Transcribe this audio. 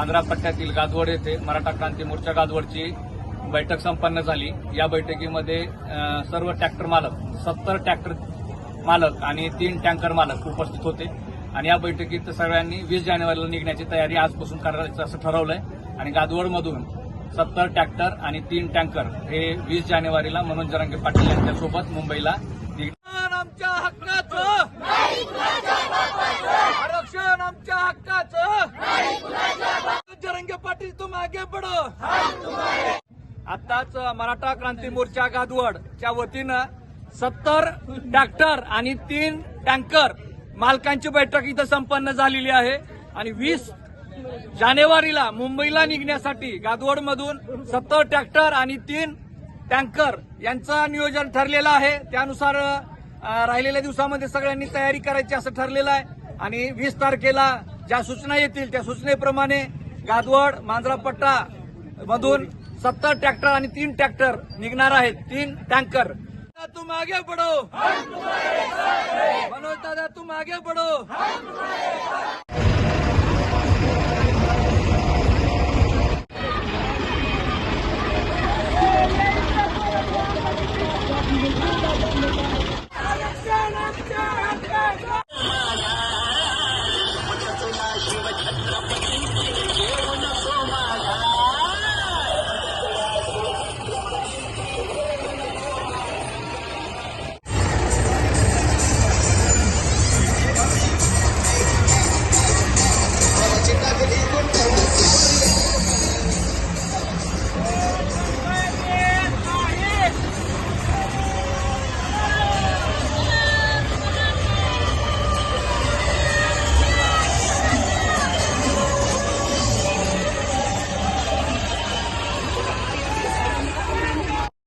मांजरा पट्ट्यातील गाजवड येथे मराठा क्रांती मोर्चा गाजवडची बैठक संपन्न झाली। या बैठकीमध्ये सर्व ट्रॅक्टर मालक 70 ट्रॅक्टर मालक आणि 3 टँकर मालक उपस्थित होते आणि या बैठकीत सगळ्यांनी 20 जानेवारीला निघण्याची तयारी आजपासून करायचं असं ठरवलंय आणि गाजवडमधून 70 ट्रॅक्टर आणि 3 टँकर हे 20 जानेवारीला मनोज जरांगे पाटील यांच्यासोबत मुंबईला आमच्या हक्काचं आरक्षण आमच्या हक्काचं जरांगे पाटील तुम आगे बढो। आताच मराठा क्रांती मोर्चा गाजवडच्या वतीनं 70 ट्रॅक्टर आणि 3 टँकर मालकांची बैठक इथं संपन्न झालेली आहे आणि 20 जानेवारीला मुंबईला निघण्यासाठी गाजवडमधून 70 ट्रॅक्टर आणि 3 टँकर यांचं नियोजन ठरलेलं आहे। त्यानुसार राहिलेल्या दिवसामध्ये सगळ्यांनी तयारी करायची असं ठरलेलं आहे आणि 20 तारखेला ज्या सूचना येतील त्या सूचनेप्रमाणे गाजवड मांजरापट्टा मधून 70 ट्रॅक्टर आणि 3 टँकर निघणार आहेत। 3 टँकर तुम आगे बढ़ो, मनोज दादा तुम आगे बढ़ो।